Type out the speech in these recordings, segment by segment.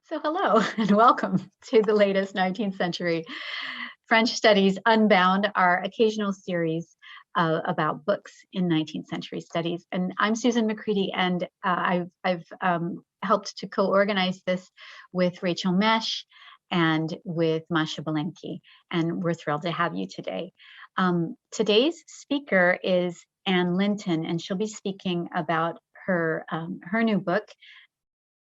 So hello and welcome to the latest 19th century French Studies Unbound, our occasional series about books in 19th century studies. And I'm Susan McCready, and I've helped to co-organize this with Rachel Mesch and with Masha Belenky, and we're thrilled to have you today. Today's speaker is Linton, and she'll be speaking about her new book,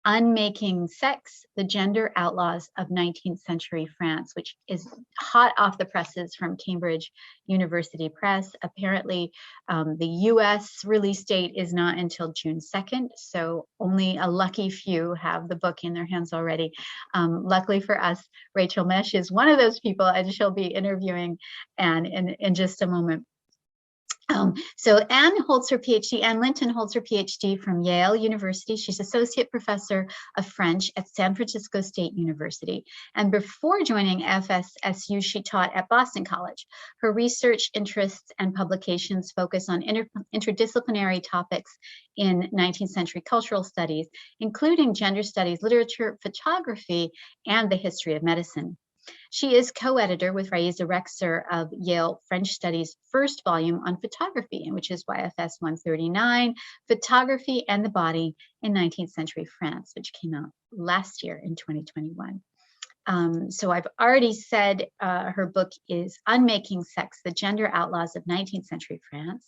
Unmaking Sex, the Gender Outlaws of 19th Century France, which is hot off the presses from Cambridge University Press. Apparently, the US release date is not until June 2nd, so only a lucky few have the book in their hands already. Luckily for us, Rachel Mesch is one of those people, and she'll be interviewing Anne in just a moment. So Anne Linton holds her PhD from Yale University. She's associate professor of French at San Francisco State University. And before joining FSSU, she taught at Boston College. Her research interests and publications focus on interdisciplinary topics in 19th century cultural studies, including gender studies, literature, photography, and the history of medicine. She is co-editor with Raisa Rexer of Yale French Studies' first volume on photography, which is YFS 139, Photography and the Body in 19th Century France, which came out last year in 2021. So I've already said her book is Unmaking Sex, the Gender Outlaws of 19th Century France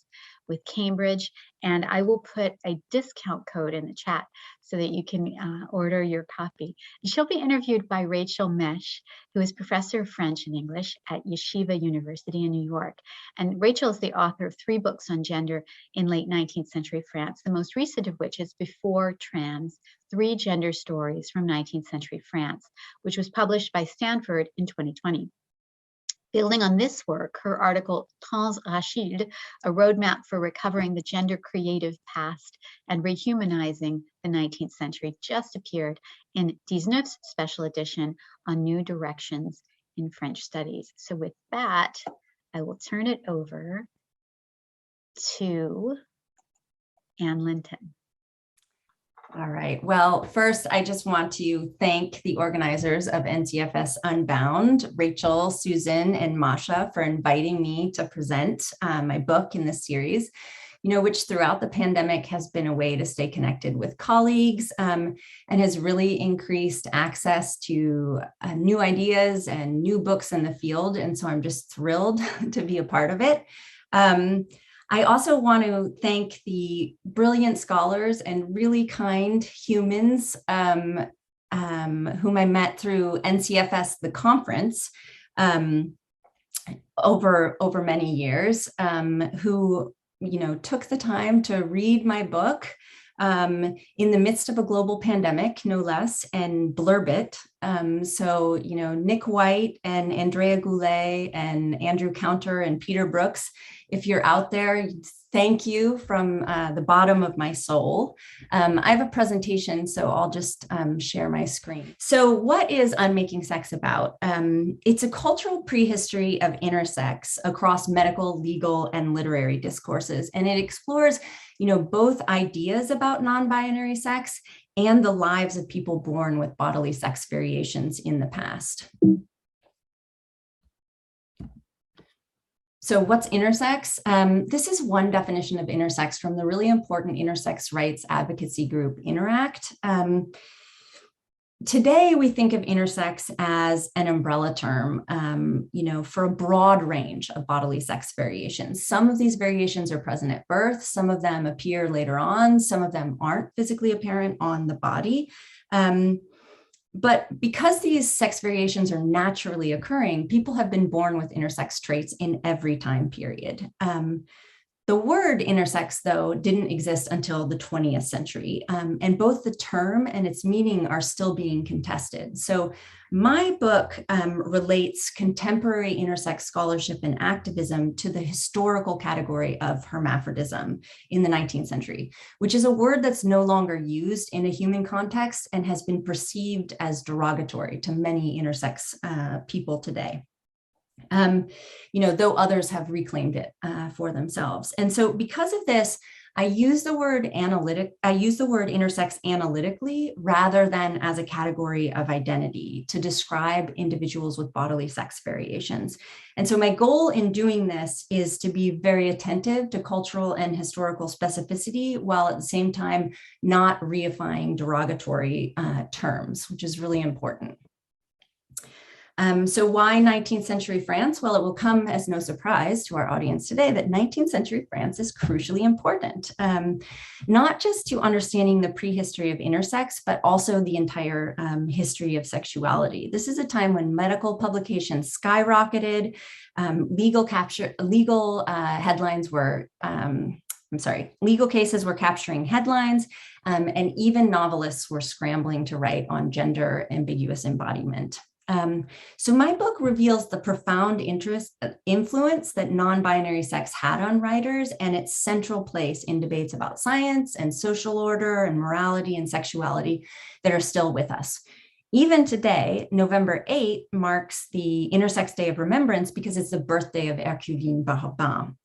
with Cambridge, and I will put a discount code in the chat so that you can order your copy. And she'll be interviewed by Rachel Mesch, who is professor of French and English at Yeshiva University in New York. And Rachel is the author of 3 books on gender in late 19th century France, the most recent of which is Before Trans, 3 Gender Stories from 19th Century France, which was published by Stanford in 2020. Building on this work, her article, Trans Rachilde, a roadmap for recovering the gender creative past and rehumanizing the 19th century, just appeared in 19's special edition on New Directions in French Studies. So with that, I will turn it over to Anne Linton. All right. Well, first, I just want to thank the organizers of NCFS Unbound, Rachel, Susan, and Masha, for inviting me to present my book in this series, which throughout the pandemic has been a way to stay connected with colleagues and has really increased access to new ideas and new books in the field. And so I'm just thrilled to be a part of it. I also want to thank the brilliant scholars and really kind humans whom I met through NCFS, the conference, over many years, who took the time to read my book in the midst of a global pandemic, no less, and blurb it. So Nick White and Andrea Goulet and Andrew Counter and Peter Brooks, if you're out there, thank you from the bottom of my soul. I have a presentation, so I'll just share my screen. So what is Unmaking Sex about? It's a cultural prehistory of intersex across medical, legal, and literary discourses. And it explores, both ideas about non-binary sex and the lives of people born with bodily sex variations in the past. So what's intersex? This is one definition of intersex from the really important intersex rights advocacy group, Interact. Today, we think of intersex as an umbrella term, for a broad range of bodily sex variations. Some of these variations are present at birth, some of them appear later on, some of them aren't physically apparent on the body. But because these sex variations are naturally occurring, people have been born with intersex traits in every time period. The word intersex, though, didn't exist until the 20th century, and both the term and its meaning are still being contested. So my book relates contemporary intersex scholarship and activism to the historical category of hermaphrodism in the 19th century, which is a word that's no longer used in a human context and has been perceived as derogatory to many intersex people today. Though others have reclaimed it for themselves. And so because of this, I use the word intersex analytically rather than as a category of identity to describe individuals with bodily sex variations. And so my goal in doing this is to be very attentive to cultural and historical specificity, while at the same time not reifying derogatory terms, which is really important. So why 19th century France? Well, it will come as no surprise to our audience today that 19th century France is crucially important, not just to understanding the prehistory of intersex, but also the entire history of sexuality. This is a time when medical publications skyrocketed, legal cases were capturing headlines, and even novelists were scrambling to write on gender ambiguous embodiment. So my book reveals the profound influence that non-binary sex had on writers and its central place in debates about science and social order and morality and sexuality that are still with us. Even today, November 8 marks the Intersex Day of Remembrance because it's the birthday of Herculine Barbin,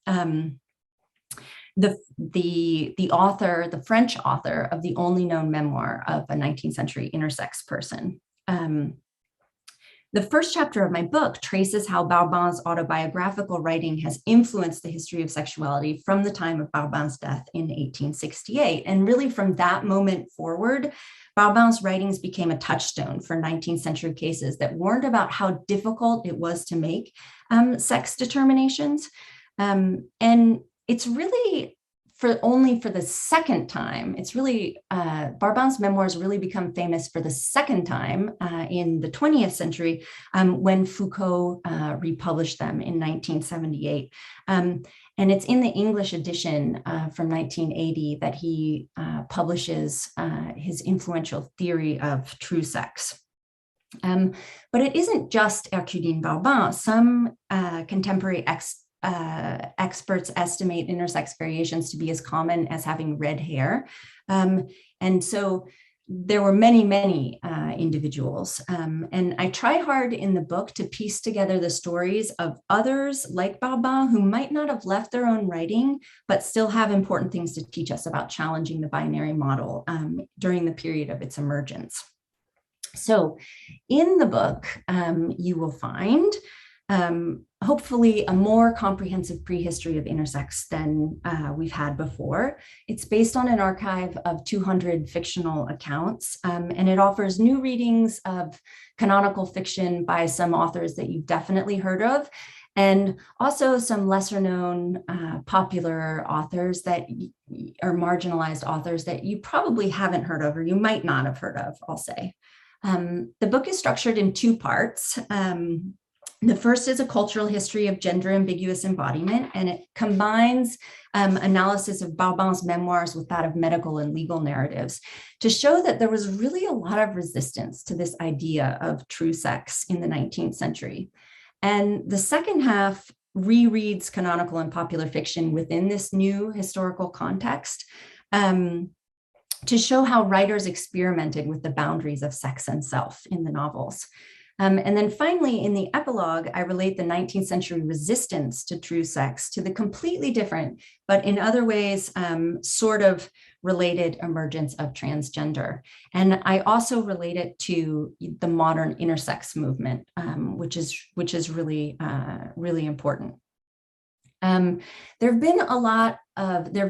the author, the French author of the only known memoir of a 19th century intersex person. The first chapter of my book traces how Barbin's autobiographical writing has influenced the history of sexuality from the time of Barbin's death in 1868. And really from that moment forward, Barbin's writings became a touchstone for 19th century cases that warned about how difficult it was to make sex determinations. And it's really only for the second time, it's really, Barbin's memoirs really become famous for the second time in the 20th century when Foucault republished them in 1978. And it's in the English edition from 1980 that he publishes his influential theory of true sex. But it isn't just Herculine Barbin. Some contemporary experts estimate intersex variations to be as common as having red hair. And so there were many individuals. And I try hard in the book to piece together the stories of others like Barbin who might not have left their own writing, but still have important things to teach us about challenging the binary model during the period of its emergence. So in the book, you will find hopefully a more comprehensive prehistory of intersex than we've had before. It's based on an archive of 200 fictional accounts, and it offers new readings of canonical fiction by some authors that you've definitely heard of, and also some lesser known popular authors that are marginalized authors that you probably haven't heard of, or you might not have heard of, I'll say. The book is structured in two parts. The first is a cultural history of gender ambiguous embodiment, and it combines analysis of Barbin's memoirs with that of medical and legal narratives to show that there was really a lot of resistance to this idea of true sex in the 19th century. And the second half rereads canonical and popular fiction within this new historical context to show how writers experimented with the boundaries of sex and self in the novels. And then finally, in the epilogue, I relate the 19th century resistance to true sex to the completely different, but in other ways, sort of related emergence of transgender. And I also relate it to the modern intersex movement, which is really, really important. There have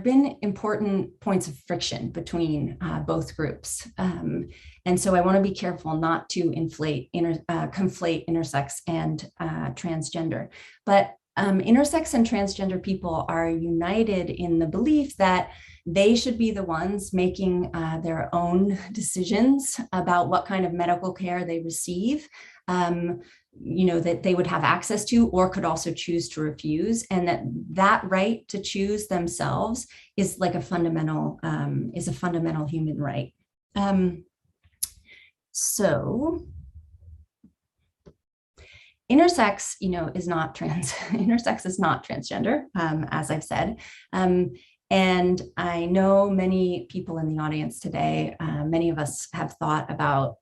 been important points of friction between both groups. And so I want to be careful not to conflate intersex and transgender. But intersex and transgender people are united in the belief that they should be the ones making their own decisions about what kind of medical care they receive. That they would have access to, or could also choose to refuse, and that right to choose themselves is like a fundamental human right. So intersex, is not intersex is not transgender, as I've said. And I know many people in the audience today, many of us have thought about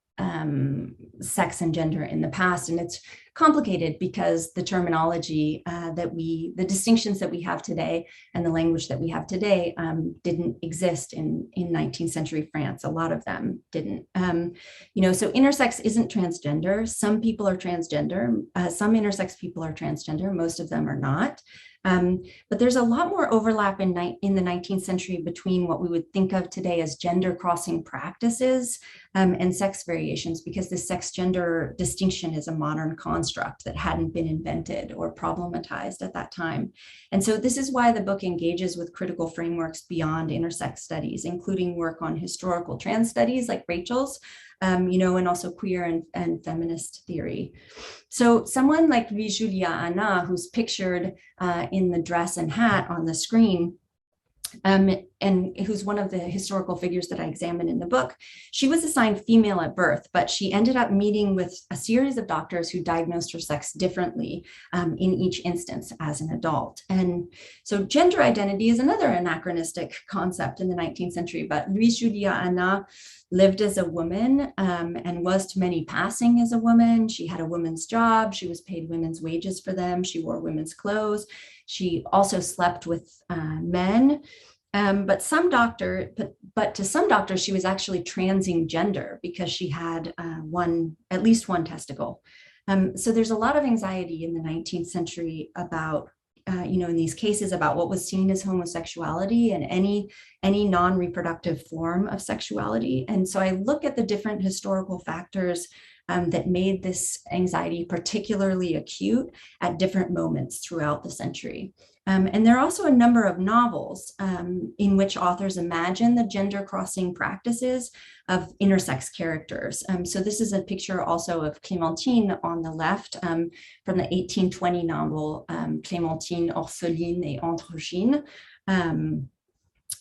sex and gender in the past. And it's complicated because the terminology the distinctions that we have today and the language that we have today didn't exist in 19th century France. A lot of them didn't. So intersex isn't transgender. Some people are transgender. Some intersex people are transgender. Most of them are not. But there's a lot more overlap in the 19th century between what we would think of today as gender crossing practices and sex variations, because the sex-gender distinction is a modern construct that hadn't been invented or problematized at that time. And so this is why the book engages with critical frameworks beyond intersex studies, including work on historical trans studies like Rachel's, and also queer and feminist theory. So someone like Julia Anna, who's pictured in the dress and hat on the screen, and who's one of the historical figures that I examined in the book, she was assigned female at birth, but she ended up meeting with a series of doctors who diagnosed her sex differently in each instance as an adult. And so gender identity is another anachronistic concept in the 19th century, but Julia Anna lived as a woman and was to many passing as a woman. She had a woman's job. She was paid women's wages for them. She wore women's clothes. She also slept with men. But to some doctors, she was actually transing gender because she had at least one testicle. So there's a lot of anxiety in the 19th century about in these cases about what was seen as homosexuality and any non-reproductive form of sexuality. And so I look at the different historical factors that made this anxiety particularly acute at different moments throughout the century. And there are also a number of novels in which authors imagine the gender crossing practices of intersex characters. So this is a picture also of Clémentine on the left from the 1820 novel Clémentine, Orpheline et Androgyny.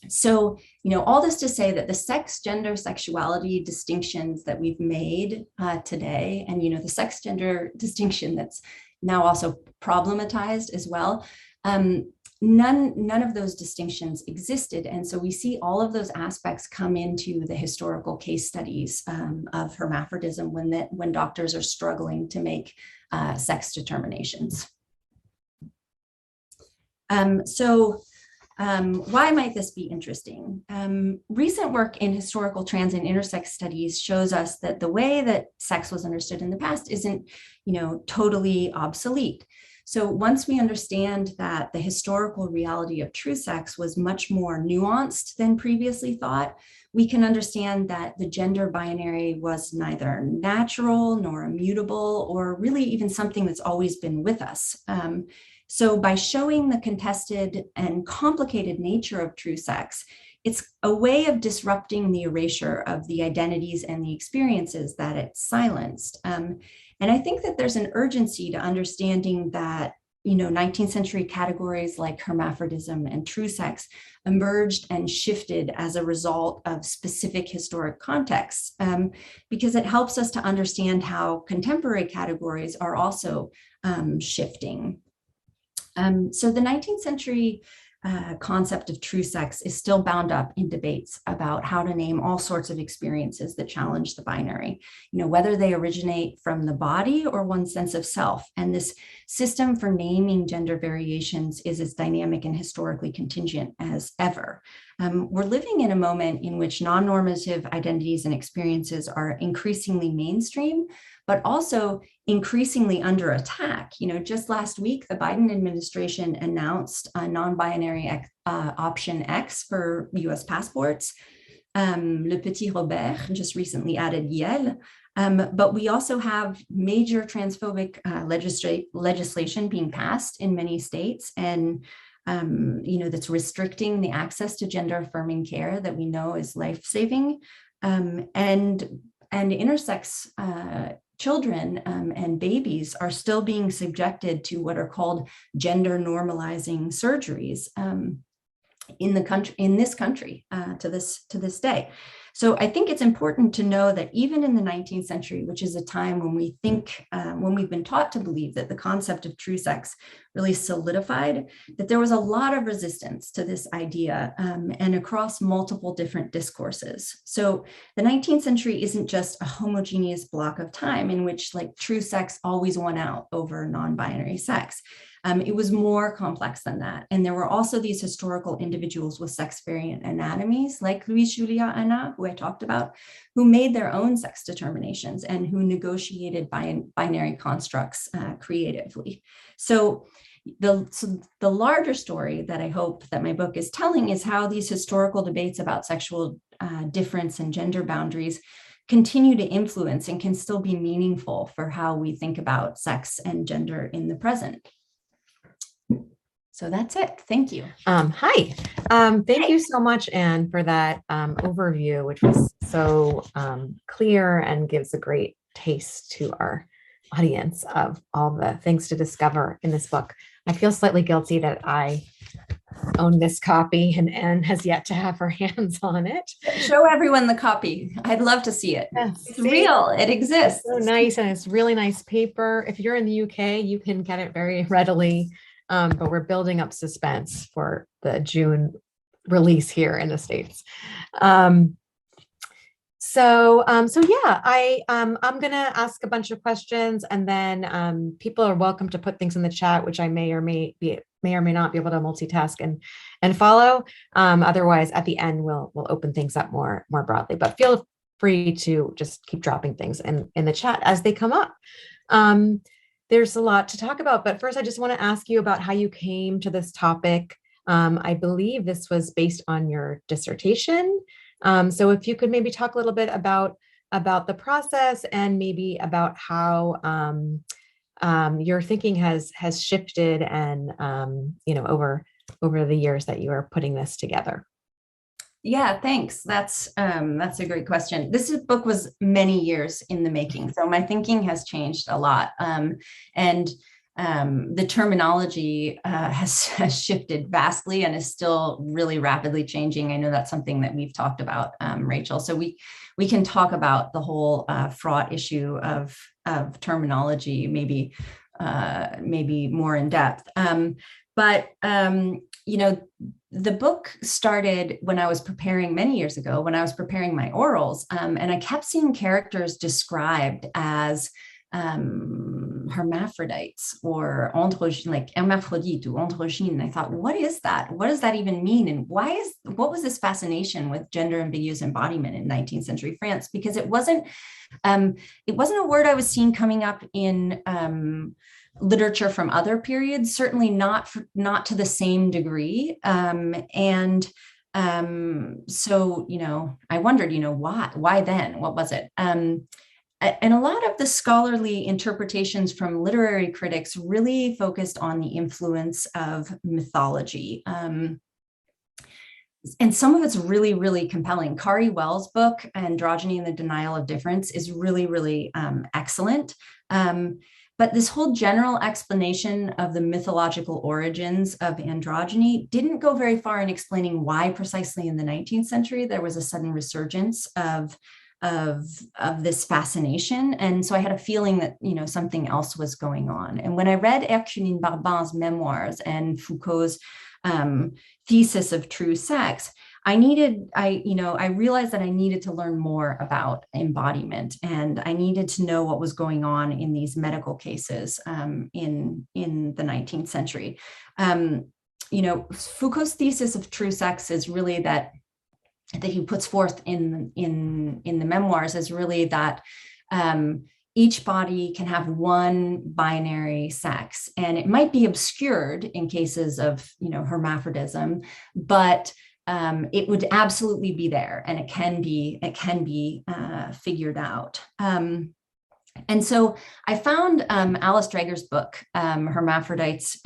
So, all this to say that the sex, gender, sexuality distinctions that we've made today, and, the sex, gender distinction that's now also problematized as well, none of those distinctions existed. And so we see all of those aspects come into the historical case studies of hermaphrodism when doctors are struggling to make sex determinations. Why might this be interesting? Recent work in historical trans and intersex studies shows us that the way that sex was understood in the past isn't, totally obsolete. So once we understand that the historical reality of true sex was much more nuanced than previously thought, we can understand that the gender binary was neither natural nor immutable, or really even something that's always been with us. So by showing the contested and complicated nature of true sex, it's a way of disrupting the erasure of the identities and the experiences that it silenced. And I think that there's an urgency to understanding that, 19th century categories like hermaphrodism and true sex emerged and shifted as a result of specific historic contexts, because it helps us to understand how contemporary categories are also shifting. So the 19th century concept of true sex is still bound up in debates about how to name all sorts of experiences that challenge the binary, whether they originate from the body or one's sense of self. And this system for naming gender variations is as dynamic and historically contingent as ever. We're living in a moment in which non-normative identities and experiences are increasingly mainstream, but also increasingly under attack. Just last week, the Biden administration announced a non-binary option X for US passports. Le Petit Robert just recently added Yel. But we also have major transphobic legislation being passed in many states, and that's restricting the access to gender-affirming care that we know is life-saving, and intersex children and babies are still being subjected to what are called gender normalizing surgeries in this country to this day. So I think it's important to know that even in the 19th century, which is a time when we think, when we've been taught to believe that the concept of true sex really solidified, that there was a lot of resistance to this idea and across multiple different discourses. So the 19th century isn't just a homogeneous block of time in which like true sex always won out over non-binary sex. It was more complex than that. And there were also these historical individuals with sex variant anatomies, like Louise Julia Anna, who I talked about, who made their own sex determinations and who negotiated binary constructs creatively. So the larger story that I hope that my book is telling is how these historical debates about sexual difference and gender boundaries continue to influence and can still be meaningful for how we think about sex and gender in the present. So that's it. Thank you. Hi. Thank you so much, Anne, for that overview, which was so clear and gives a great taste to our audience of all the things to discover in this book. I feel slightly guilty that I own this copy and Anne has yet to have her hands on it. Show everyone the copy. I'd love to see it. Yes. It's real. It exists. It's so nice, and it's really nice paper. If you're in the UK, you can get it very readily. But we're building up suspense for the June release here in the States. So yeah, I'm going to ask a bunch of questions, and then people are welcome to put things in the chat, which I may or may not be able to multitask and follow. Otherwise, at the end, we'll open things up more broadly. But feel free to just keep dropping things in the chat as they come up. There's a lot to talk about, but first I just want to ask you about how you came to this topic. I believe this was based on your dissertation. So if you could maybe talk a little bit about the process and maybe about how your thinking has shifted and over the years that you are putting this together. Yeah, thanks. That's a great question. This book was many years in the making, so my thinking has changed a lot, and the terminology has shifted vastly and is still really rapidly changing. I know that's something that we've talked about, Rachel. So we can talk about the whole fraught issue of terminology, maybe more in depth. But the book started when I was preparing many years ago, when I was preparing my orals, and I kept seeing characters described as hermaphrodites or androgyne, like hermaphrodite or androgyne. And I thought, what is that? What does that even mean? And what was this fascination with gender ambiguous embodiment in 19th century France? Because it wasn't a word I was seeing coming up in literature from other periods, certainly not to the same degree. So, I wondered, why then? What was it? And a lot of the scholarly interpretations from literary critics really focused on the influence of mythology. And some of it's really, really compelling. Kari Wells' book, Androgyny and the Denial of Difference, is really, really excellent. But this whole general explanation of the mythological origins of androgyny didn't go very far in explaining why precisely in the 19th century there was a sudden resurgence of this fascination. And so I had a feeling that, something else was going on. And when I read Herculine Barbin's memoirs and Foucault's Thesis of True Sex, I realized that I needed to learn more about embodiment, and I needed to know what was going on in these medical cases in the 19th century. Foucault's Thesis of True Sex is really that he puts forth in the memoirs is really that each body can have one binary sex, and it might be obscured in cases of hermaphrodism, but it would absolutely be there, and it can be figured out. And so I found Alice Drager's book, Hermaphrodites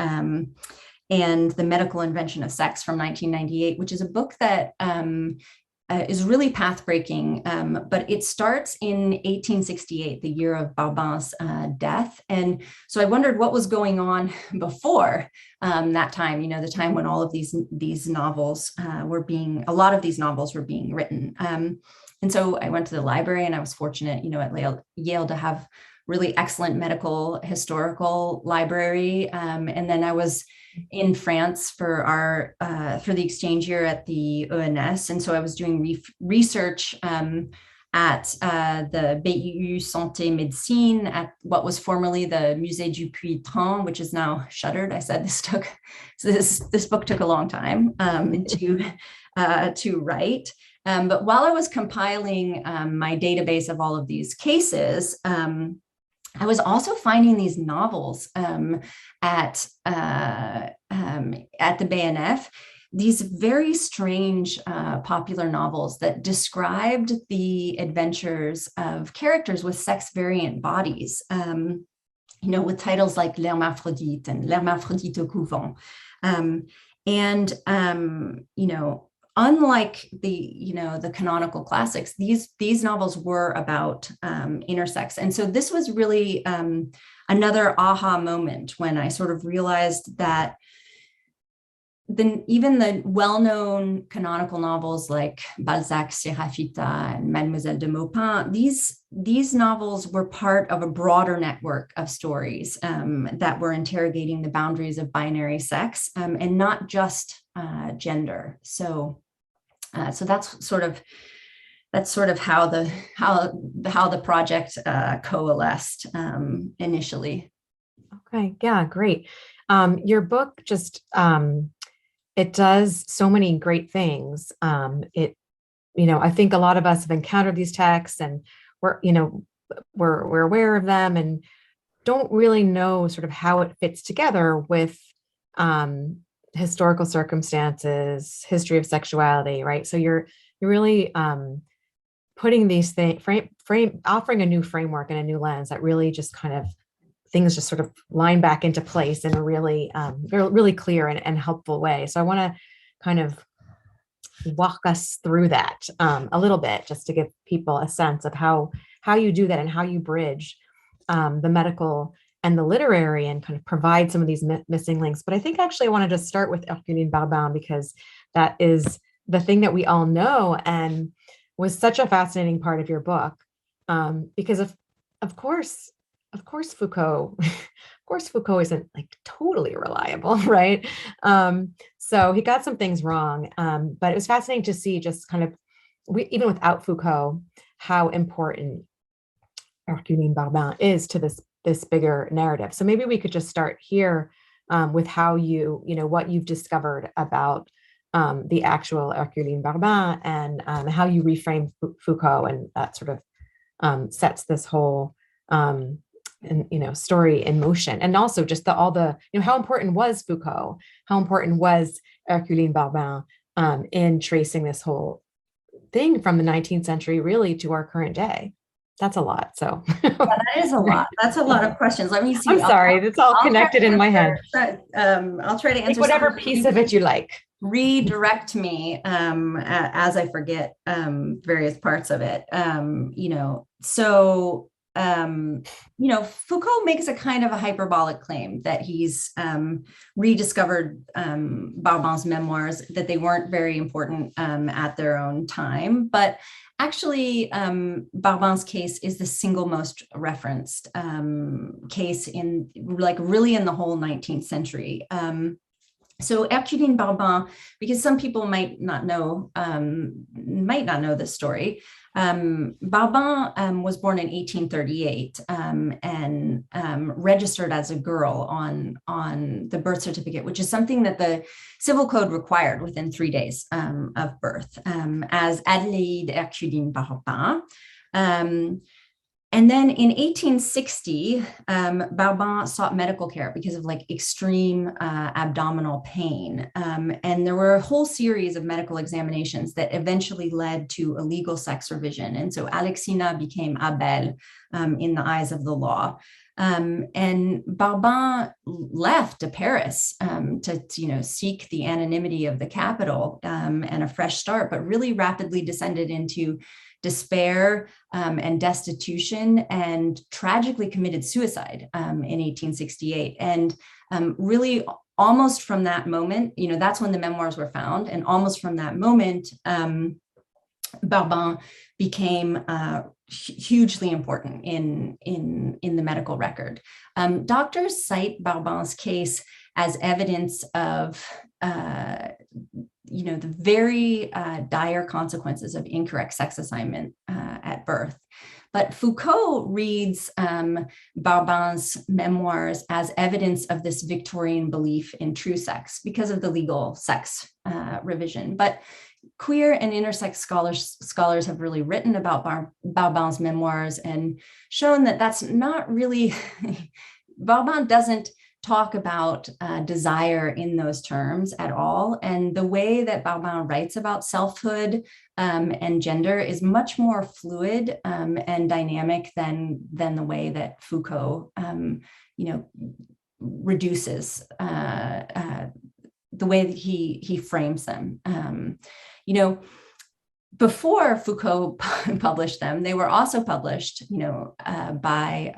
and the Medical Invention of Sex from 1998, which is a book that is really path-breaking, but it starts in 1868, the year of Barbin's death. And so I wondered what was going on before that time, the time when all of these novels a lot of these novels were being written. And so I went to the library, and I was fortunate, at Yale to have really excellent medical historical library. And then I was in France for the exchange year at the ENS. And so I was doing research at the BU Santé Médecine at what was formerly the Musée du Puy-Tran, which is now shuttered. I said this book took a long time to write. But while I was compiling my database of all of these cases, I was also finding these novels at the BNF, these very strange popular novels that described the adventures of characters with sex variant bodies, with titles like L'Hermaphrodite and L'Hermaphrodite au Couvent. Unlike the canonical classics, these novels were about intersex. And so this was really another aha moment when I sort of realized that even the well-known canonical novels like Balzac's Sérafita and Mademoiselle de Maupin, these novels were part of a broader network of stories that were interrogating the boundaries of binary sex and not just gender. So that's sort of how the project coalesced initially. Okay, yeah, great. Your book just it does so many great things. I think a lot of us have encountered these texts, and we're aware of them and don't really know sort of how it fits together with historical circumstances, history of sexuality, right? So you're really putting these things, offering a new framework and a new lens that really just kind of things just sort of line back into place in a really, really clear and helpful way. So I want to kind of walk us through that a little bit, just to give people a sense of how you do that and how you bridge the medical and the literary and kind of provide some of these missing links. But I think actually I want to just start with Herculine Barbin, because that is the thing that we all know and was such a fascinating part of your book. Because of course Foucault isn't like totally reliable, right? So he got some things wrong, but it was fascinating to see just kind of, even without Foucault, how important Herculine Barbin is to this bigger narrative. So maybe we could just start here with how what you've discovered about the actual Herculine Barbin and how you reframe Foucault, and that sort of sets this whole story in motion. And also just how important was Foucault? How important was Herculine Barbin in tracing this whole thing from the 19th century really to our current day? That's a lot. So yeah, that is a lot. That's a lot of questions. Let me see. I'm sorry. It's all connected in my head. I'll try to answer whatever piece of it you like. Redirect me as I forget various parts of it. Foucault makes a kind of a hyperbolic claim that he's rediscovered Barbin's memoirs, that they weren't very important at their own time. But actually, Barbin's case is the single most referenced case in really in the whole 19th century. So Herculine Barbin, because some people might not know this story, Barbin was born in 1838 and registered as a girl on the birth certificate, which is something that the Civil Code required within 3 days of birth, as Adélaïde Herculine Barbin. And then in 1860, Barbin sought medical care because of extreme abdominal pain. And there were a whole series of medical examinations that eventually led to a legal sex revision. And so Alexina became Abel in the eyes of the law. And Barbin left to Paris to seek the anonymity of the capital and a fresh start, but really rapidly descended into despair and destitution, and tragically committed suicide in 1868. And really almost from that moment, that's when the memoirs were found. And almost from that moment, Barbin became hugely important in the medical record. Doctors cite Barbin's case as evidence of the very dire consequences of incorrect sex assignment at birth. But Foucault reads Barbin's memoirs as evidence of this Victorian belief in true sex because of the legal sex revision. But queer and intersex scholars have really written about Barbin's memoirs and shown that that's not really, Barbin doesn't talk about desire in those terms at all. And the way that Barbin writes about selfhood and gender is much more fluid and dynamic than the way that Foucault, reduces the way that he frames them. Before Foucault published them, they were also published, by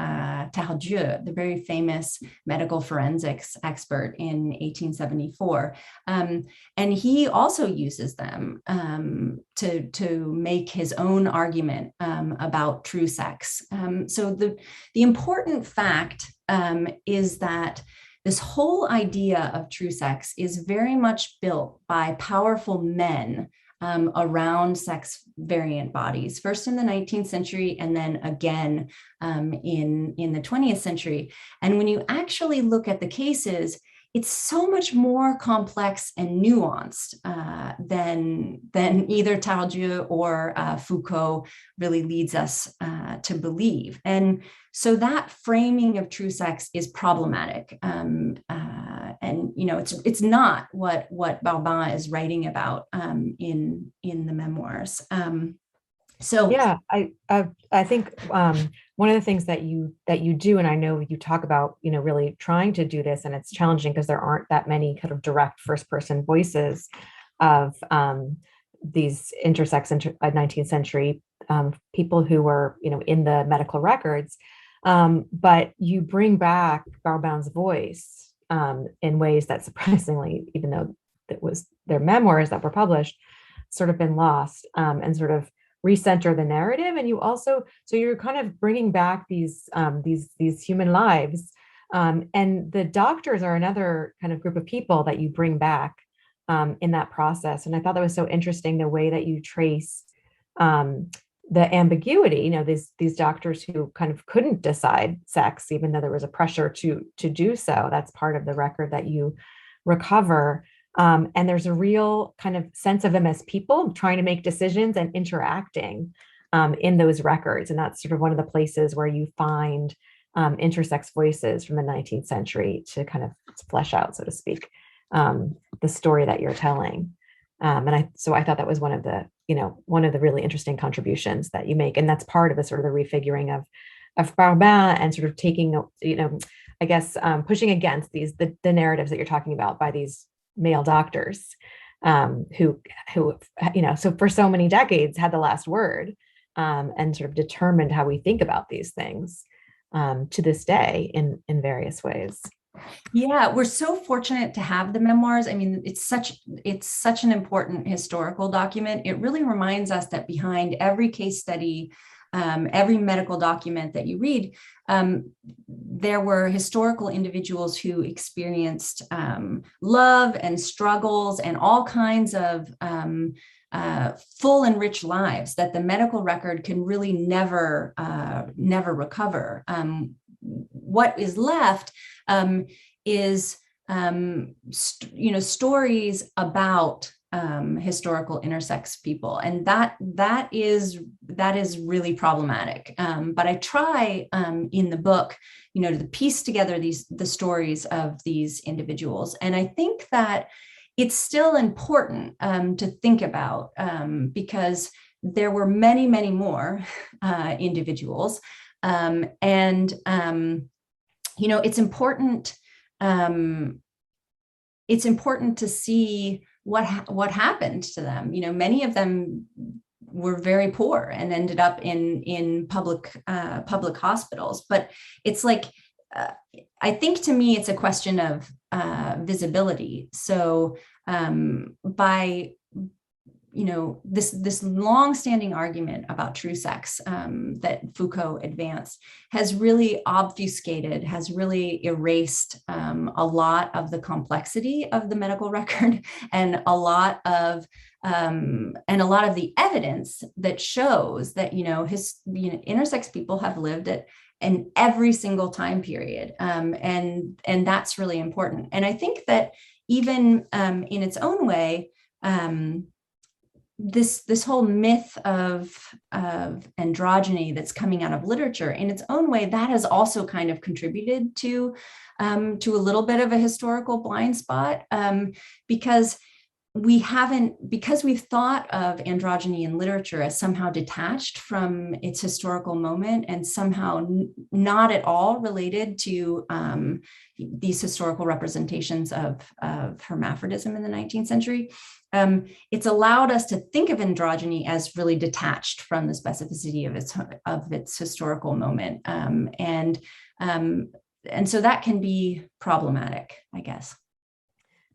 Tardieu, the very famous medical forensics expert in 1874. And he also uses them to make his own argument about true sex. So the important fact is that this whole idea of true sex is very much built by powerful men around sex variant bodies, first in the 19th century and then again in the 20th century. And when you actually look at the cases, it's so much more complex and nuanced than either Tardieu or Foucault really leads us to believe. And so that framing of true sex is problematic. It's not what Barbin is writing about in the memoirs. Yeah, I think one of the things that you do, and I know you talk about, really trying to do this, and it's challenging because there aren't that many kind of direct first person voices of these intersex 19th century people who were, in the medical records. But you bring back Barbin's voice in ways that surprisingly, even though it was their memoirs that were published, sort of been lost, and sort of recenter the narrative. And you also, so you're kind of bringing back these human lives, and the doctors are another kind of group of people that you bring back in that process. And I thought that was so interesting, the way that you trace the ambiguity, these doctors who kind of couldn't decide sex, even though there was a pressure to do so. That's part of the record that you recover. And there's a real kind of sense of them as people trying to make decisions and interacting in those records. And that's sort of one of the places where you find intersex voices from the 19th century to kind of flesh out, so to speak, the story that you're telling. So I thought that was one of the really interesting contributions that you make. And that's part of the sort of the refiguring of Barbin and sort of taking, I guess, pushing against the narratives that you're talking about by these male doctors who so for so many decades had the last word and sort of determined how we think about these things to this day in various ways. Yeah, we're so fortunate to have the memoirs. I mean, it's such an important historical document. It really reminds us that behind every case study, every medical document that you read, there were historical individuals who experienced love and struggles and all kinds of full and rich lives that the medical record can really never recover. What is left is stories about historical intersex people, and that is really problematic. But I try in the book, to piece together the stories of these individuals, and I think that it's still important to think about because there were many, many more individuals, and it's important. It's important to see what happened to them. Many of them were very poor and ended up in public hospitals. But it's like, I think to me, it's a question of visibility. So by this long-standing argument about true sex that Foucault advanced has really obfuscated, has really erased a lot of the complexity of the medical record and a lot of the evidence that shows that intersex people have lived in every single time period, and that's really important. And I think that even in its own way, this whole myth of androgyny that's coming out of literature, in its own way, that has also kind of contributed to a little bit of a historical blind spot, because we've thought of androgyny in literature as somehow detached from its historical moment and somehow not at all related to these historical representations of hermaphrodism in the 19th century. It's allowed us to think of androgyny as really detached from the specificity of its historical moment, and so that can be problematic, I guess.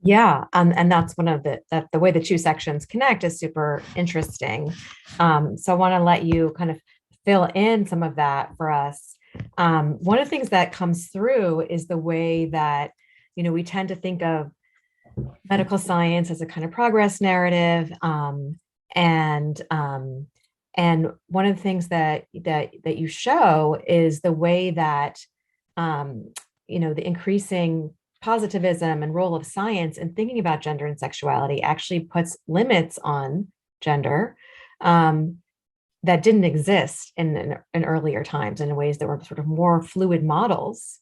Yeah, and that's one of the way the two sections connect is super interesting. So I want to let you kind of fill in some of that for us. One of the things that comes through is the way that we tend to think of medical science as a kind of progress narrative, and one of the things that you show is the way that the increasing positivism and role of science in thinking about gender and sexuality actually puts limits on gender that didn't exist in earlier times, in ways that were sort of more fluid models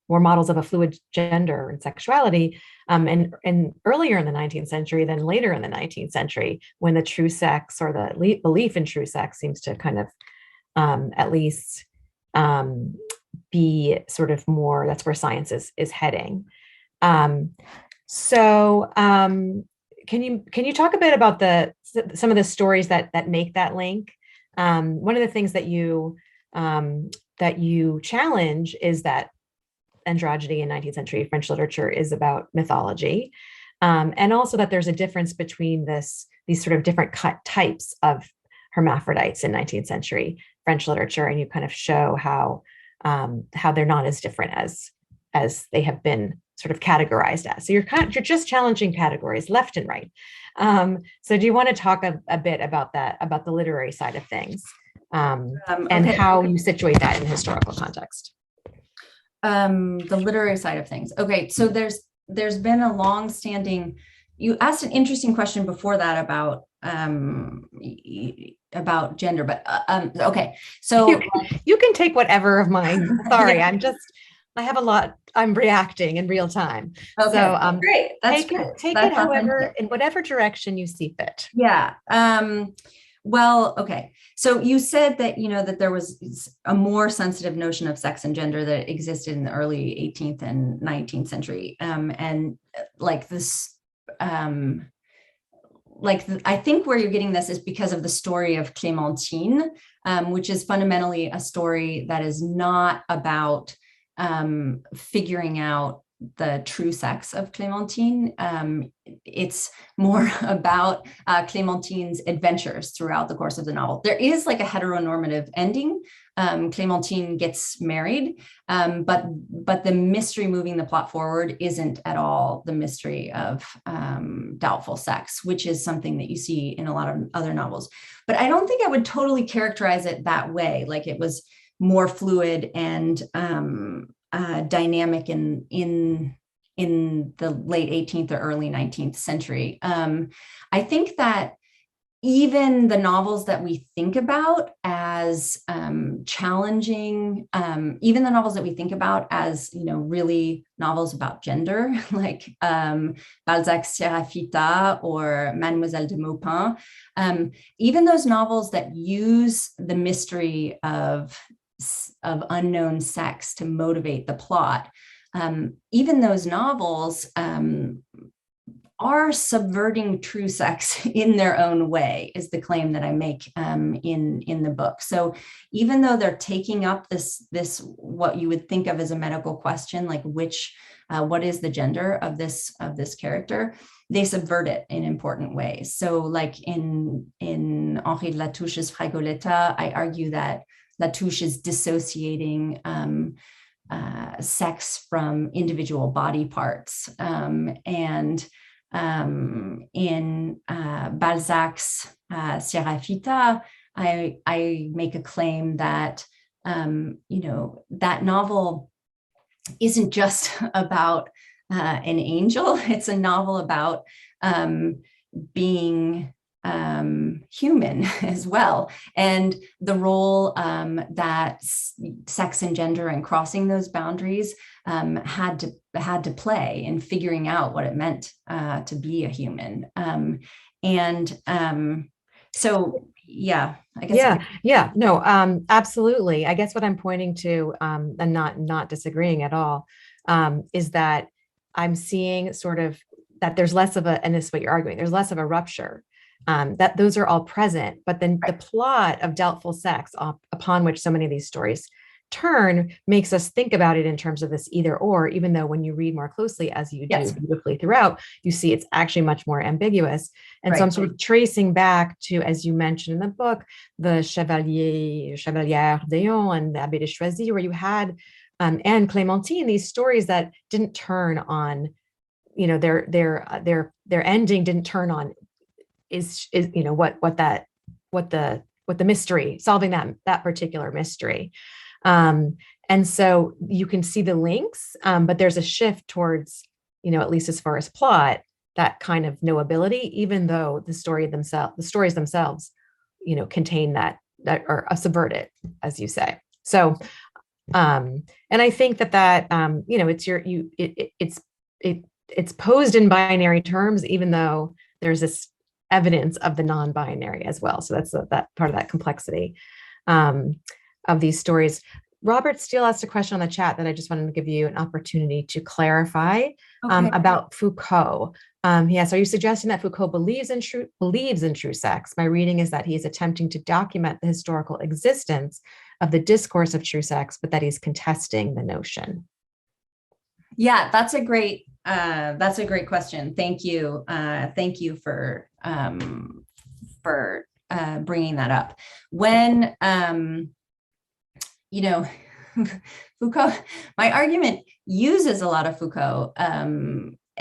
more models of a fluid gender and sexuality, and earlier in the 19th century than later in the 19th century, when the true sex or the belief in true sex seems to kind of at least be sort of more, that's where science is heading. So can you talk a bit about some of the stories that make that link? One of the things that you challenge is that androgyny in 19th century French literature is about mythology, and also that there's a difference between these sort of different types of hermaphrodites in 19th century French literature, and you kind of show how they're not as different as they have been sort of categorized as. So you're just challenging categories left and right. So do you want to talk a bit about that, about the literary side of things, and how you situate that in historical context? The literary side of things. Okay, so there's been a long-standing. You asked an interesting question before that about gender, but okay. So you can take whatever of mine. Sorry, yeah. I have a lot. I'm reacting in real time. Okay, so great. That's take it however, in whatever direction you see fit. Yeah. Well, okay. So you said that, that there was a more sensitive notion of sex and gender that existed in the early 18th and 19th century. And like this, I think where you're getting this is because of the story of Clémentine, which is fundamentally a story that is not about figuring out the true sex of Clémentine. It's more about Clémentine's adventures throughout the course of the novel. There is like a heteronormative ending. Clémentine gets married, but the mystery moving the plot forward isn't at all the mystery of doubtful sex, which is something that you see in a lot of other novels. But I don't think I would totally characterize it that way, like it was more fluid and dynamic in the late 18th or early 19th century. I think that even the novels that we think about as challenging, even the novels that we think about as, really novels about gender, like Balzac's Sérafita or Mademoiselle de Maupin, even those novels that use the mystery of unknown sex to motivate the plot, even those novels are subverting true sex in their own way, is the claim that I make in the book. So even though they're taking up this what you would think of as a medical question, like what is the gender of this character, they subvert it in important ways. So like in Henri de Latouche's Fragoletta, I argue that Latouche is dissociating sex from individual body parts. And in Balzac's Sierra I make a claim that, that novel isn't just about an angel. It's a novel about being human as well, and the role that sex and gender and crossing those boundaries had to play in figuring out what it meant to be a human. So yeah, I guess. No, absolutely. I guess what I'm pointing to, and not disagreeing at all, is that I'm seeing sort of that there's less of a, and this is what you're arguing, there's less of a rupture. That those are all present, but then the plot of doubtful sex upon which so many of these stories turn makes us think about it in terms of this either or, even though when you read more closely, as you do beautifully throughout, you see it's actually much more ambiguous. And so I'm sort of tracing back to, as you mentioned in the book, the Chevalière d'Eon and the Abbé de Choisy, where you had and Clémentine, these stories that didn't turn on, their ending didn't turn on is what the mystery, solving that particular mystery. And so you can see the links, but there's a shift towards, at least as far as plot, that kind of knowability, even though the stories themselves, contain that or subvert it, as you say. So, and I think that it's posed in binary terms, even though there's this evidence of the non-binary as well. So that's that part of that complexity of these stories. Robert Steele asked a question on the chat that I just wanted to give you an opportunity to clarify about Foucault. He asked, are you suggesting that Foucault believes in true sex? My reading is that he is attempting to document the historical existence of the discourse of true sex, but that he's contesting the notion. Yeah, that's a great question. Thank you. Thank you for bringing that up. When, Foucault, my argument uses a lot of Foucault,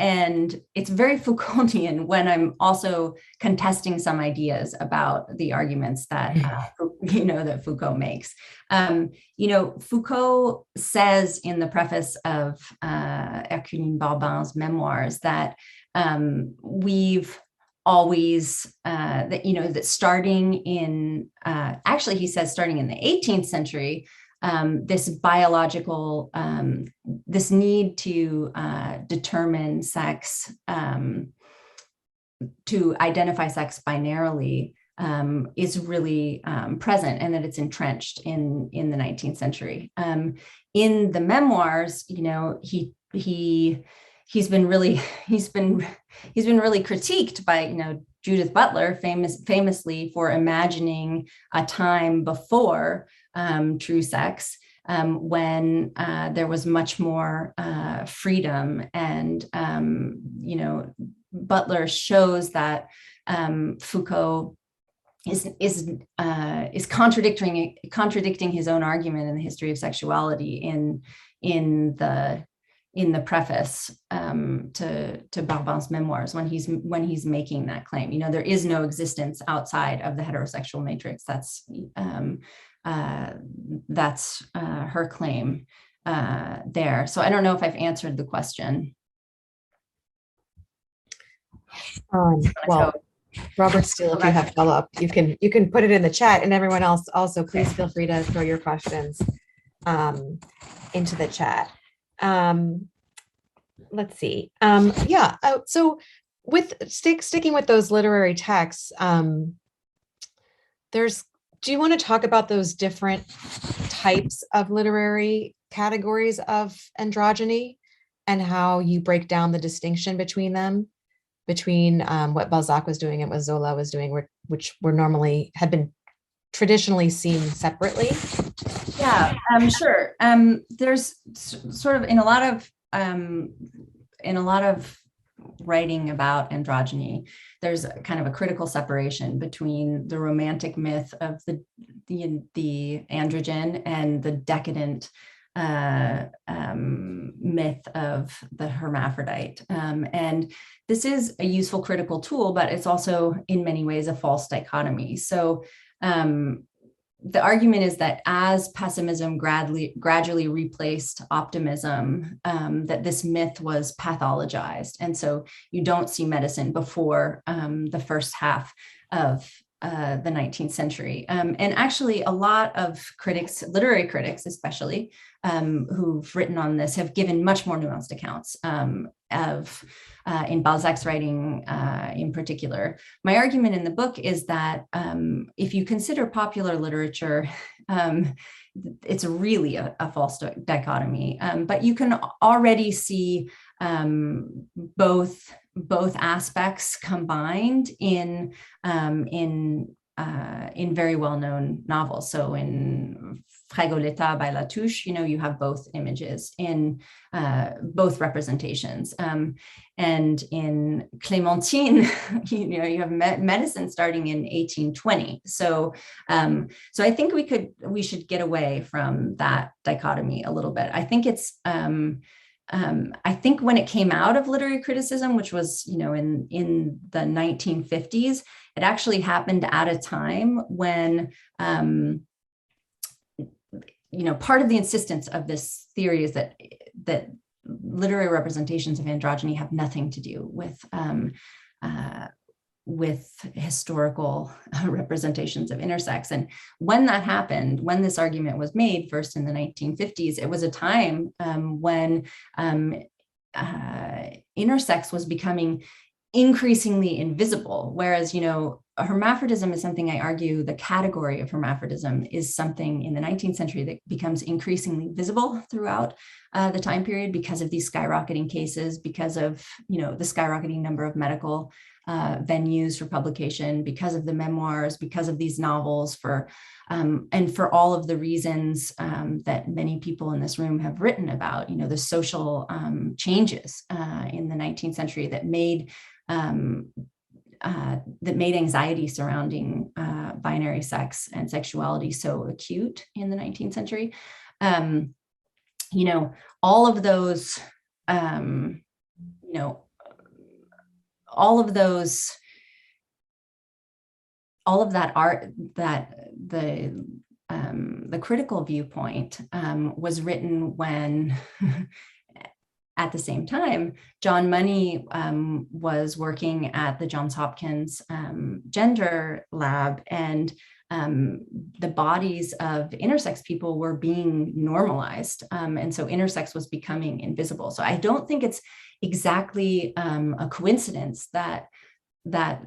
and it's very Foucaultian when I'm also contesting some ideas about the arguments that, that Foucault makes. Foucault says in the preface of Herculine Barbin's memoirs that we've always, that starting in, actually he says starting in the 18th century, this biological, this need to determine sex, to identify sex binarily, is really present, and that it's entrenched in the 19th century. In the memoirs, he's been really critiqued by Judith Butler, famously for imagining a time before true sex, when there was much more freedom, and Butler shows that Foucault is contradicting his own argument in the history of sexuality in the preface to Barbin's memoirs when he's making that claim. There is no existence outside of the heterosexual matrix. That's her claim there. So I don't know if I've answered the question. Well, Robert Steele, if you have follow-up, you can put it in the chat, and everyone else also, please feel free to throw your questions into the chat. Let's see. So with sticking with those literary texts, do you want to talk about those different types of literary categories of androgyny and how you break down the distinction between them? between what Balzac was doing and what Zola was doing, which were normally had been traditionally seen separately? Yeah, sure. There's sort of in a lot of writing about androgyny, there's kind of a critical separation between the romantic myth of the androgen and the decadent myth of the hermaphrodite. And this is a useful critical tool, but it's also in many ways a false dichotomy. So the argument is that as pessimism gradually replaced optimism, that this myth was pathologized. And so you don't see medicine before the first half of the 19th century. And actually a lot of critics, literary critics especially, who've written on this have given much more nuanced accounts of in Balzac's writing in particular. My argument in the book is that if you consider popular literature, it's really a false dichotomy, but you can already see both aspects combined in very well-known novels. So in Fragoletta by Latouche, you have both images in both representations. And in Clémentine, you have medicine starting in 1820. So I think we should get away from that dichotomy a little bit. I think it's I think when it came out of literary criticism, which was, in the 1950s, it actually happened at a time when, part of the insistence of this theory is that literary representations of androgyny have nothing to do with historical representations of intersex. And when that happened, when this argument was made first in the 1950s, it was a time when intersex was becoming increasingly invisible. Whereas, hermaphrodism is something, I argue, the category of hermaphrodism is something in the 19th century that becomes increasingly visible throughout the time period because of these skyrocketing cases, because of, the skyrocketing number of medical venues for publication, because of the memoirs, because of these novels, and for all of the reasons that many people in this room have written about, the social changes in the 19th century that made anxiety surrounding binary sex and sexuality so acute in the 19th century. All of those, all of that art, that the critical viewpoint was written when at the same time, John Money was working at the Johns Hopkins Gender Lab, and the bodies of intersex people were being normalized. And so intersex was becoming invisible. So I don't think it's exactly a coincidence that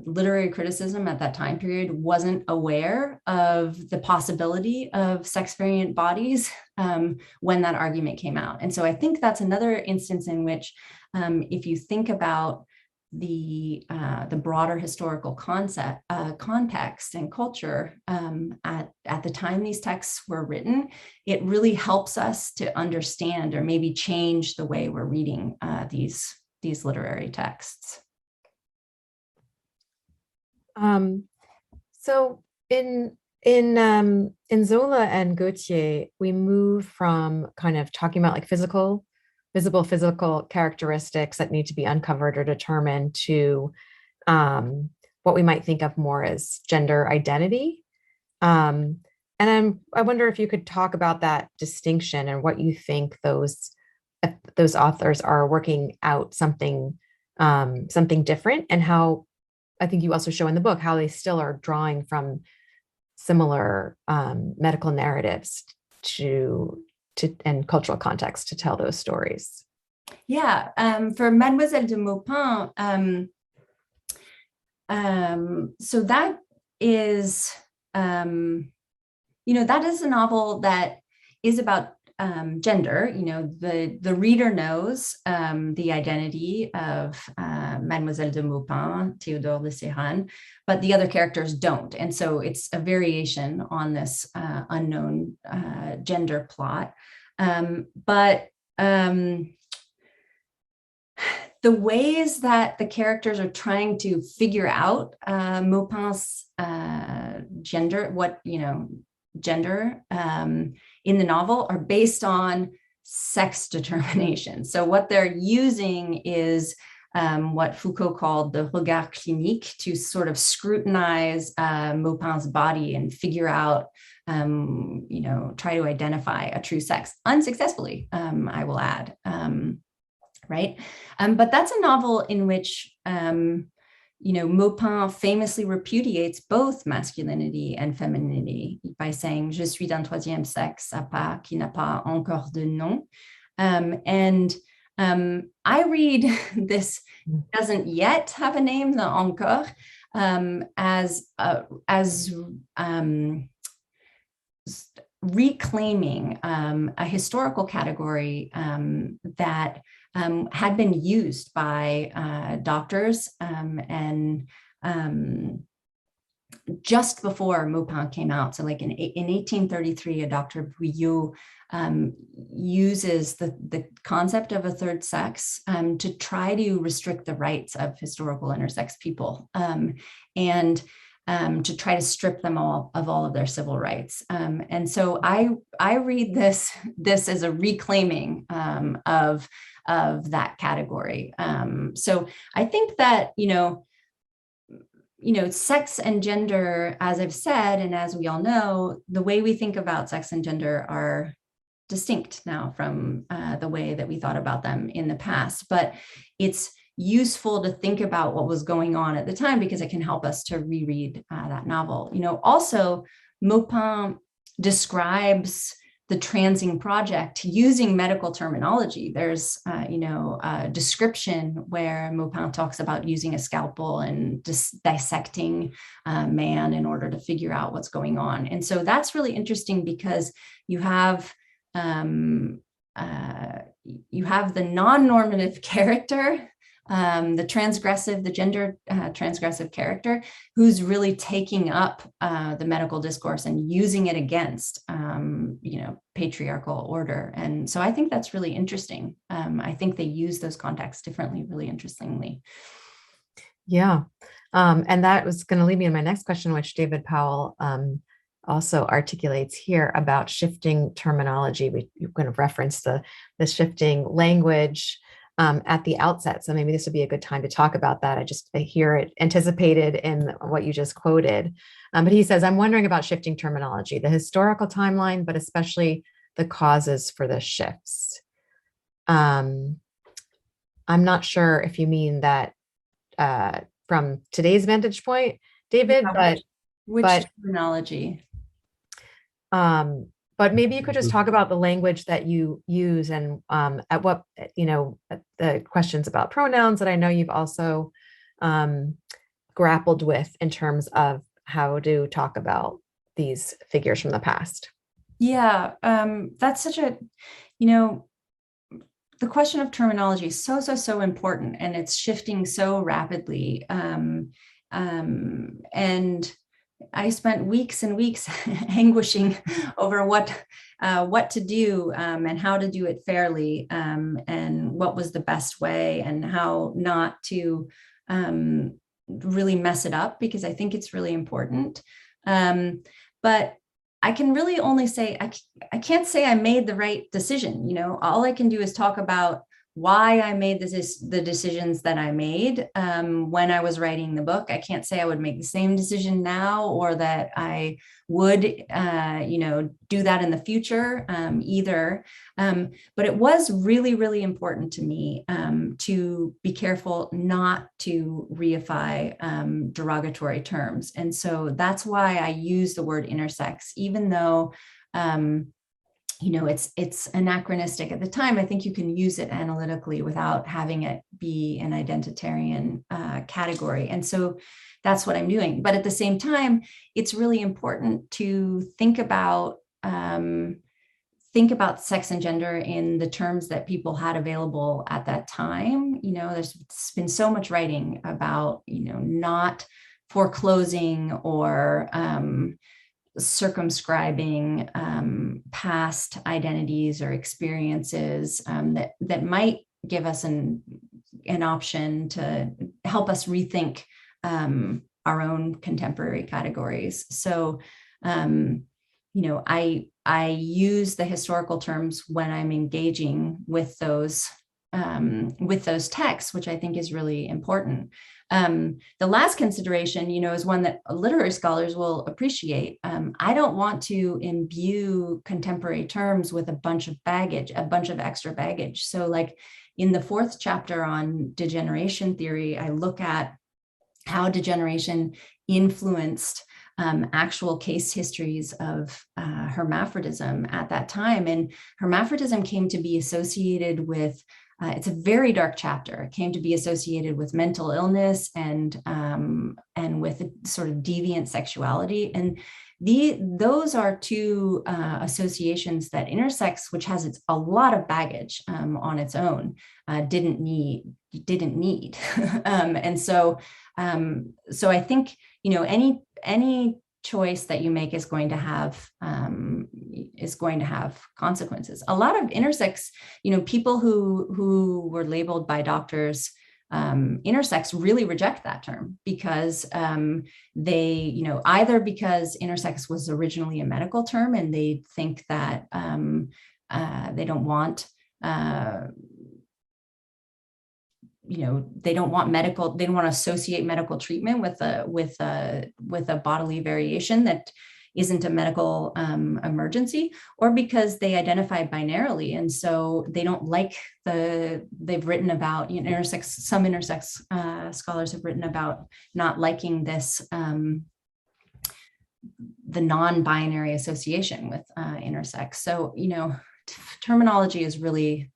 literary criticism at that time period wasn't aware of the possibility of sex variant bodies when that argument came out. And so I think that's another instance in which, if you think about the broader historical context and culture at the time these texts were written, it really helps us to understand or maybe change the way we're reading these literary texts. So in Zola and Gautier, we move from kind of talking about like visible physical characteristics that need to be uncovered or determined to what we might think of more as gender identity. And I wonder if you could talk about that distinction and what you think those authors are working out something different, and how I think you also show in the book how they still are drawing from similar medical narratives and cultural context to tell those stories. Yeah, for Mademoiselle de Maupin, so that is, that is a novel that is about gender, the reader knows the identity of Mademoiselle de Maupin, Théodore de Séran, but the other characters don't. And so it's a variation on this unknown gender plot. But the ways that the characters are trying to figure out Maupin's gender, gender in the novel are based on sex determination. So what they're using is what Foucault called the regard clinique to sort of scrutinize Maupin's body and figure out, try to identify a true sex unsuccessfully, I will add. Right. But that's a novel in which, Maupin famously repudiates both masculinity and femininity by saying, je suis d'un troisième sexe à part qui n'a pas encore de nom. I read this doesn't yet have a name, the encore, as reclaiming a historical category that had been used by doctors and just before Maupin came out. So like in 1833, a Dr. Bouillot uses the concept of a third sex to try to restrict the rights of historical intersex people and to try to strip them all of their civil rights. And so I read this as a reclaiming of that category. So I think that, sex and gender, as I've said, and as we all know, the way we think about sex and gender are distinct now from the way that we thought about them in the past. But it's useful to think about what was going on at the time because it can help us to reread that novel. Also, Maupin describes the transing project using medical terminology. There's, a description where Maupin talks about using a scalpel and just dissecting a man in order to figure out what's going on. And so that's really interesting because you have the non-normative character, the gender transgressive character, who's really taking up the medical discourse and using it against, patriarchal order. And so I think that's really interesting. I think they use those contexts differently, really interestingly. Yeah. And that was going to lead me to my next question, which David Powell also articulates here about shifting terminology. You kind of referenced the shifting language at the outset. So maybe this would be a good time to talk about that. I hear it anticipated in what you just quoted. But he says, I'm wondering about shifting terminology, the historical timeline, but especially the causes for the shifts. I'm not sure if you mean that from today's vantage point, David, which terminology? But maybe you could just talk about the language that you use and at what, the questions about pronouns that I know you've also grappled with in terms of how to talk about these figures from the past. Yeah, that's such a, the question of terminology is so important, and it's shifting so rapidly. And I spent weeks and weeks anguishing over what to do and how to do it fairly, and what was the best way and how not to really mess it up, because I think it's really important. But I can really only say, I can't say I made the right decision. All I can do is talk about why I made the decisions that I made when I was writing the book. I can't say I would make the same decision now, or that I would, do that in the future either. But it was really, really important to me to be careful not to reify derogatory terms. And so that's why I use the word intersex, even though it's anachronistic at the time. I think you can use it analytically without having it be an identitarian category. And so that's what I'm doing. But at the same time, it's really important to think about think about sex and gender in the terms that people had available at that time. There's been so much writing about, not foreclosing or circumscribing past identities or experiences that might give us an option to help us rethink our own contemporary categories. So, I use the historical terms when I'm engaging with those texts, which I think is really important. The last consideration, is one that literary scholars will appreciate. I don't want to imbue contemporary terms with a bunch of extra baggage. So like in the 4th chapter on degeneration theory, I look at how degeneration influenced actual case histories of hermaphrodism at that time. And hermaphrodism came to be associated with, it's a very dark chapter, it came to be associated with mental illness and with a sort of deviant sexuality. And those are two associations that intersex, which has a lot of baggage on its own, didn't need. And so I think, any choice that you make is going to have consequences. A lot of intersex, people who were labeled by doctors intersex really reject that term because they, either because intersex was originally a medical term and they think that they don't want they don't want to associate medical treatment with a bodily variation that isn't a medical emergency, or because they identify binarily. And so they don't like they've written about, intersex, some intersex scholars have written about not liking this, the non-binary association with intersex. So, terminology is really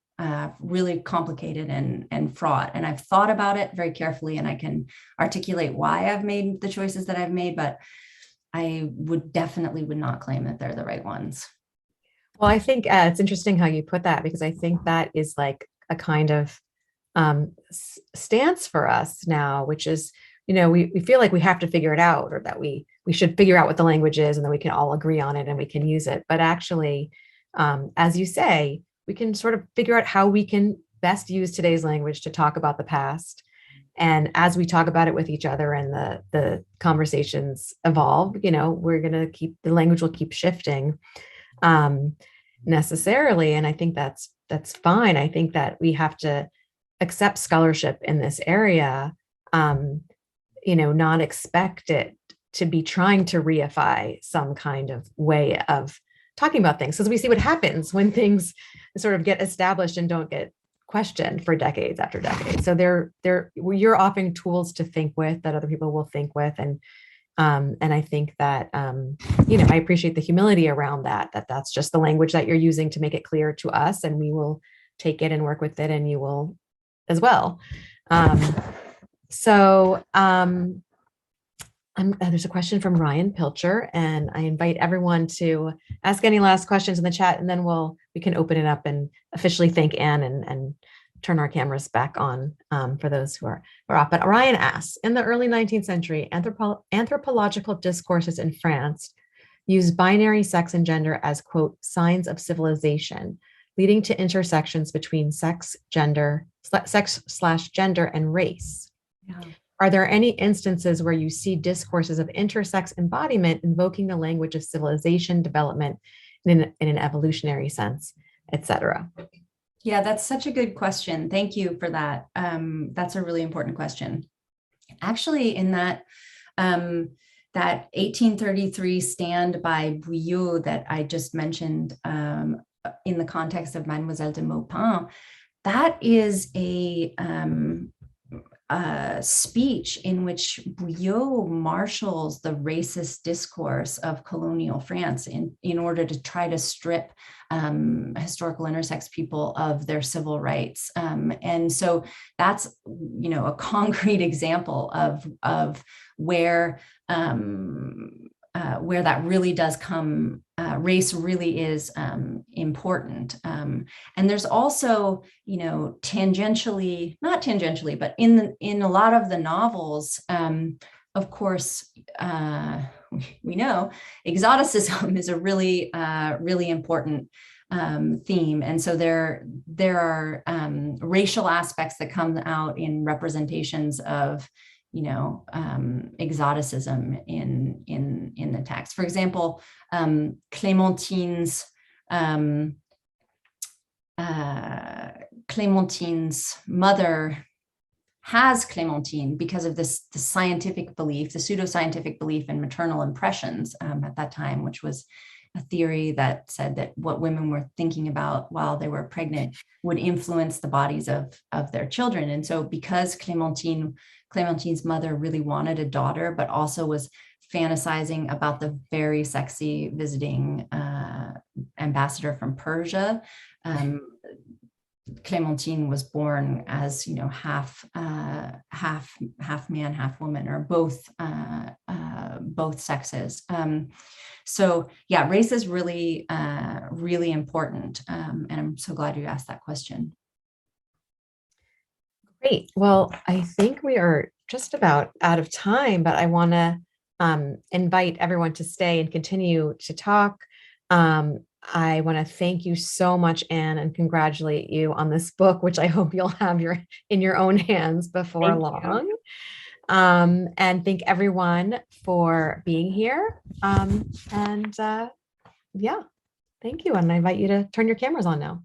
complicated and fraught. And I've thought about it very carefully, and I can articulate why I've made the choices that I've made, but I would not claim that they're the right ones. Well, I think it's interesting how you put that, because I think that is like a kind of stance for us now, which is, we feel like we have to figure it out, or that we should figure out what the language is, and then we can all agree on it and we can use it. But actually, as you say, we can sort of figure out how we can best use today's language to talk about the past. And as we talk about it with each other and the conversations evolve, the language will keep shifting necessarily. And I think that's fine. I think that we have to accept scholarship in this area, not expect it to be trying to reify some kind of way of talking about things, because we see what happens when things sort of get established and don't get questioned for decades after decades. So you're offering tools to think with that other people will think with, and I think that I appreciate the humility around that's just the language that you're using to make it clear to us, and we will take it and work with it, and you will as well. There's a question from Ryan Pilcher, and I invite everyone to ask any last questions in the chat, and then we can open it up and officially thank Anne and turn our cameras back on for those who are off. But Ryan asks, in the early 19th century, anthropological discourses in France used binary sex and gender as, quote, signs of civilization, leading to intersections between sex/gender, and race. Yeah. Are there any instances where you see discourses of intersex embodiment invoking the language of civilization development in an evolutionary sense, et cetera? Yeah, that's such a good question. Thank you for that. That's a really important question. Actually, in that 1833 stand by Bouillot that I just mentioned in the context of Mademoiselle de Maupin, that is a speech in which Bouillot marshals the racist discourse of colonial France in order to try to strip historical intersex people of their civil rights. And so that's, a concrete example of where where that really does come, race really is important. And there's also, not tangentially, but in a lot of the novels, of course, we know exoticism is a really, really important theme. And so there are racial aspects that come out in representations of exoticism in the text. For example, Clémentine's mother has Clémentine because of the scientific belief, the pseudoscientific belief in maternal impressions at that time, which was a theory that said that what women were thinking about while they were pregnant would influence the bodies of their children. And so because Clémentine's mother really wanted a daughter, but also was fantasizing about the very sexy visiting ambassador from Persia, Clémentine was born as half man, half woman, or both sexes. So yeah, race is really really important, and I'm so glad you asked that question. Great. Well, I think we are just about out of time, but I want to invite everyone to stay and continue to talk. I want to thank you so much, Anne, and congratulate you on this book, which I hope you'll have in your own hands before long. And thank everyone for being here. Yeah, thank you. And I invite you to turn your cameras on now.